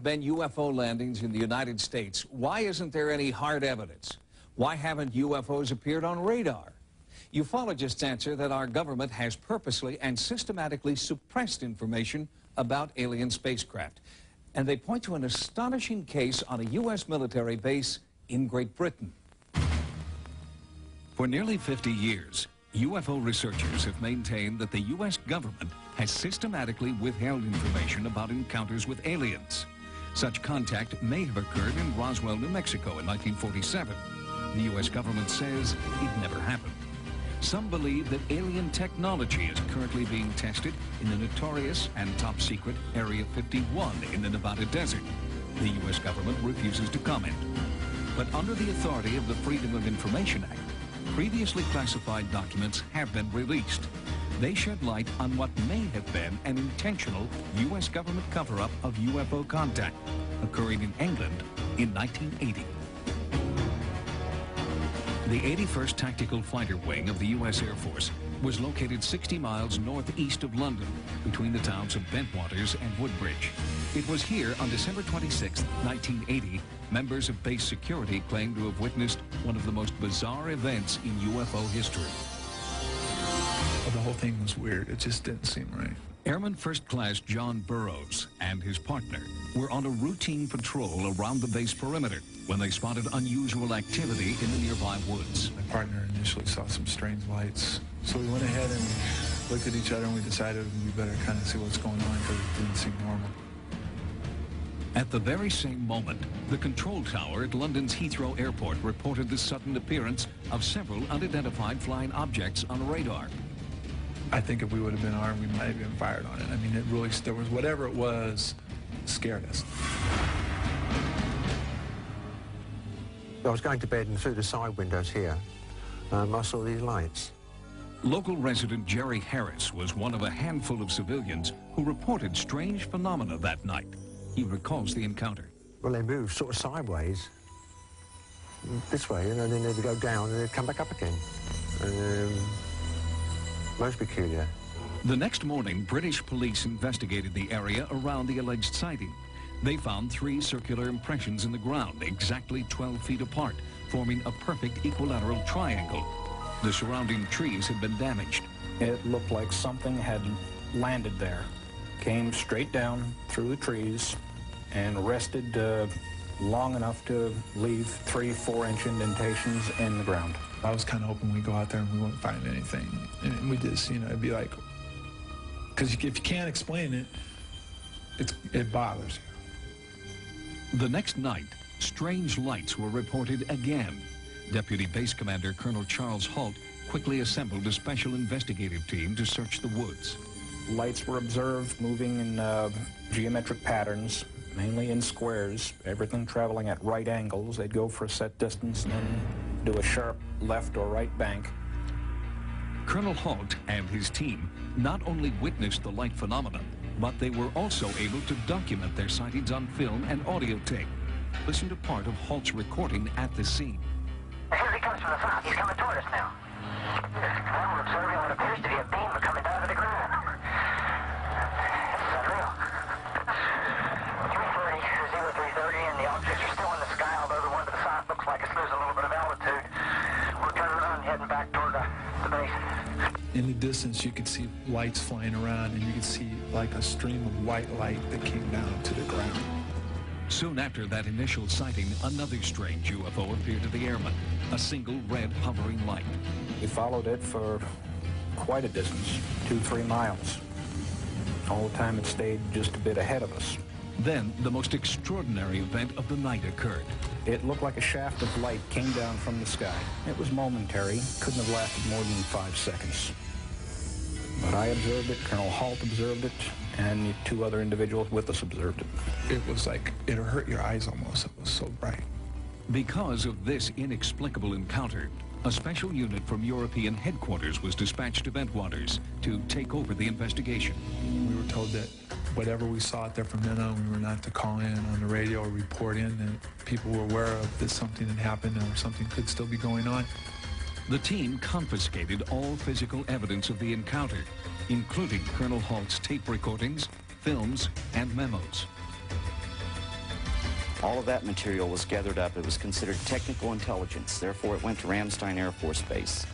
have been UFO landings in the United States, why isn't there any hard evidence? Why haven't UFOs appeared on radar? Ufologists answer that our government has purposely and systematically suppressed information about alien spacecraft. And they point to an astonishing case on a U.S. military base in Great Britain. For nearly 50 years, UFO researchers have maintained that the U.S. government has systematically withheld information about encounters with aliens. Such contact may have occurred in Roswell, New Mexico in 1947. The U.S. government says it never happened. Some believe that alien technology is currently being tested in the notorious and top-secret Area 51 in the Nevada desert. The U.S. government refuses to comment. But under the authority of the Freedom of Information Act, previously classified documents have been released. They shed light on what may have been an intentional U.S. government cover-up of UFO contact occurring in England in 1980. The 81st Tactical Fighter Wing of the U.S. Air Force was located 60 miles northeast of London, between the towns of Bentwaters and Woodbridge. It was here on December 26, 1980, members of base security claimed to have witnessed one of the most bizarre events in UFO history. The whole thing was weird. It just didn't seem right. Airman First Class John Burroughs and his partner were on a routine patrol around the base perimeter when they spotted unusual activity in the nearby woods. My partner initially saw some strange lights, so we went ahead and looked at each other and we decided we better kind of see what's going on because it didn't seem normal. At the very same moment, the control tower at London's Heathrow Airport reported the sudden appearance of several unidentified flying objects on radar. I think if we would have been armed, we might have been fired on it. I mean, it really, there was whatever it was, scared us. I was going to bed and through the side windows here, I saw these lights. Local resident Jerry Harris was one of a handful of civilians who reported strange phenomena that night. He recalls the encounter. Well, they moved sort of sideways, this way, and then they'd go down and they'd come back up again. Most peculiar. The next morning, British police investigated the area around the alleged sighting. They found 3 circular impressions in the ground, exactly 12 feet apart, forming a perfect equilateral triangle. The surrounding trees had been damaged. It looked like something had landed there, came straight down through the trees, and rested long enough to leave 3-4-inch indentations in the ground. I was kind of hoping we'd go out there and we wouldn't find anything. And we just, you know, it'd be like, because if you can't explain it, it bothers you. The next night, strange lights were reported again. Deputy Base Commander Colonel Charles Halt quickly assembled a special investigative team to search the woods. Lights were observed moving in geometric patterns, mainly in squares, everything traveling at right angles. They'd go for a set distance and then do a sharp left or right bank. Colonel Halt and his team not only witnessed the light phenomenon, but they were also able to document their sightings on film and audio tape. Listen to part of Halt's recording at the scene. Here he comes from the south. He's coming toward us now. Now we're observing what appears to be a beam coming down to the ground. This is unreal. 330, and the objects are still in the sky, although the one to the south looks like it's losing a little bit of altitude. We're turning around and heading back toward the base. In the distance, you could see lights flying around, and you could see like a stream of white light that came down to the ground. Soon after that initial sighting, another strange UFO appeared to the airmen, a single red hovering light. We followed it for quite a distance, 2-3 miles. All the time it stayed just a bit ahead of us. Then the most extraordinary event of the night occurred. It looked like a shaft of light came down from the sky. It was momentary, couldn't have lasted more than 5 seconds. But I observed it, Colonel Halt observed it, and 2 other individuals with us observed it. It was like, it hurt your eyes almost. It was so bright. Because of this inexplicable encounter, a special unit from European headquarters was dispatched to Bentwaters to take over the investigation. We were told that whatever we saw out there from then on, we were not to call in on the radio or report in, and people were aware of that something had happened or something could still be going on. The team confiscated all physical evidence of the encounter, including Colonel Halt's tape recordings, films, and memos. All of that material was gathered up. It was considered technical intelligence. Therefore, it went to Ramstein Air Force Base.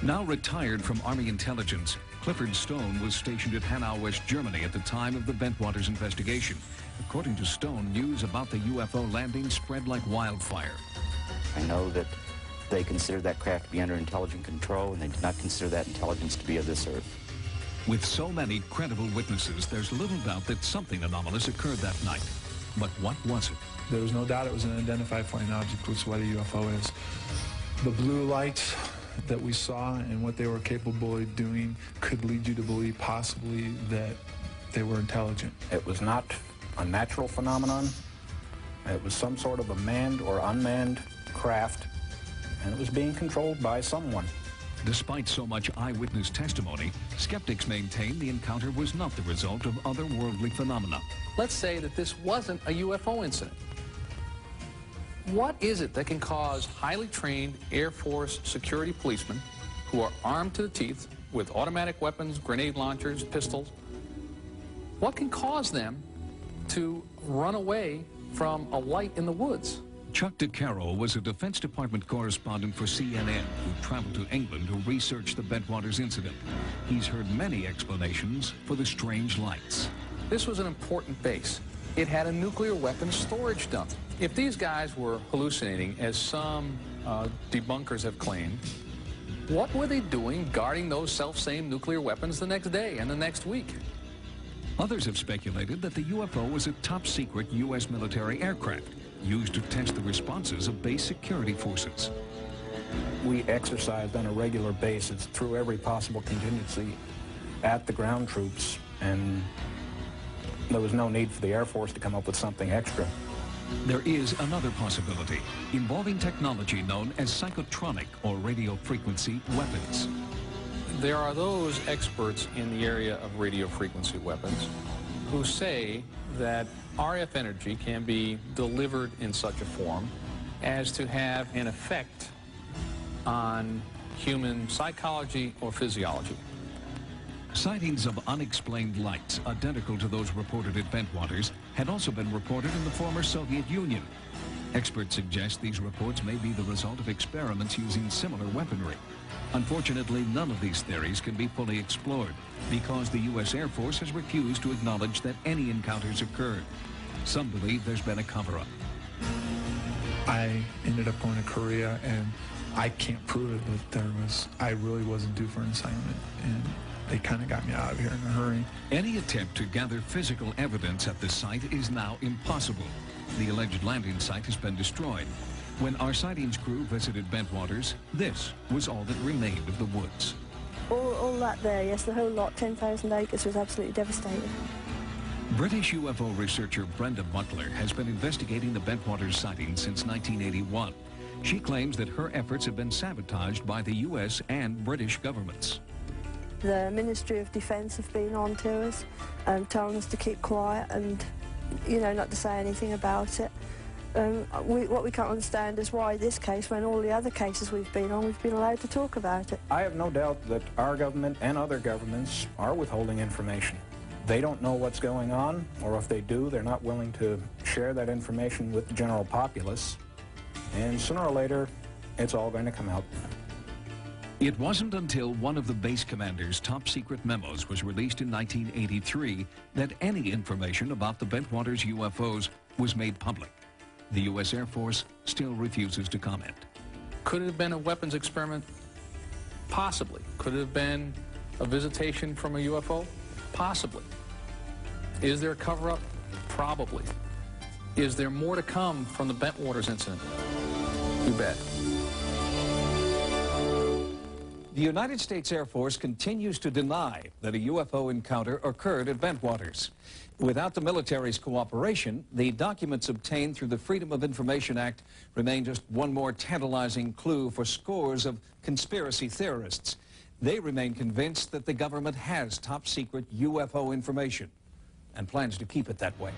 Now retired from Army intelligence, Clifford Stone was stationed at Hanau, West Germany at the time of the Bentwaters investigation. According to Stone, news about the UFO landing spread like wildfire. I know that they considered that craft to be under intelligent control, and they did not consider that intelligence to be of this earth. With so many credible witnesses, there's little doubt that something anomalous occurred that night. But what was it? There was no doubt it was an unidentified flying object, which is what a UFO is. The blue lights that we saw and what they were capable of doing could lead you to believe possibly that they were intelligent. It was not a natural phenomenon. It was some sort of a manned or unmanned craft, and it was being controlled by someone. Despite so much eyewitness testimony, skeptics maintain the encounter was not the result of otherworldly phenomena. Let's say that this wasn't a UFO incident. What is it that can cause highly trained Air Force security policemen who are armed to the teeth with automatic weapons, grenade launchers, pistols, what can cause them to run away from a light in the woods? Chuck DeCaro was a Defense Department correspondent for CNN who traveled to England to research the Bentwaters incident. He's heard many explanations for the strange lights. This was an important base. It had a nuclear weapons storage dump. If these guys were hallucinating, as some debunkers have claimed, what were they doing guarding those self-same nuclear weapons the next day and the next week? Others have speculated that the UFO was a top-secret U.S. military aircraft used to test the responses of base security forces. We exercised on a regular basis through every possible contingency at the ground troops, and there was no need for the Air Force to come up with something extra. There is another possibility involving technology known as psychotronic or radio frequency weapons. There are those experts in the area of radio frequency weapons who say that RF energy can be delivered in such a form as to have an effect on human psychology or physiology. Sightings of unexplained lights identical to those reported at Bentwaters had also been reported in the former Soviet Union. Experts suggest these reports may be the result of experiments using similar weaponry. Unfortunately, none of these theories can be fully explored because the U.S. Air Force has refused to acknowledge that any encounters occurred. Some believe there's been a cover-up. I ended up going to Korea, and I can't prove it, but I really wasn't due for an assignment, and they kind of got me out of here in a hurry. Any attempt to gather physical evidence at the site is now impossible. The alleged landing site has been destroyed. When our sightings crew visited Bentwaters, this was all that remained of the woods. All that there, yes, the whole lot, 10,000 acres, was absolutely devastated. British UFO researcher Brenda Butler has been investigating the Bentwaters sighting since 1981. She claims that her efforts have been sabotaged by the U.S. and British governments. The Ministry of Defence have been on to us and telling us to keep quiet and, you know, not to say anything about it. What we can't understand is why this case, when all the other cases we've been on, we've been allowed to talk about it. I have no doubt that our government and other governments are withholding information. They don't know what's going on, or if they do, they're not willing to share that information with the general populace. And sooner or later, it's all going to come out. It wasn't until one of the base commander's top-secret memos was released in 1983 that any information about the Bentwaters UFOs was made public. The U.S. Air Force still refuses to comment. Could it have been a weapons experiment? Possibly. Could it have been a visitation from a UFO? Possibly. Is there a cover-up? Probably. Is there more to come from the Bentwaters incident? You bet. The United States Air Force continues to deny that a UFO encounter occurred at Bentwaters. Without the military's cooperation, the documents obtained through the Freedom of Information Act remain just one more tantalizing clue for scores of conspiracy theorists. They remain convinced that the government has top-secret UFO information and plans to keep it that way.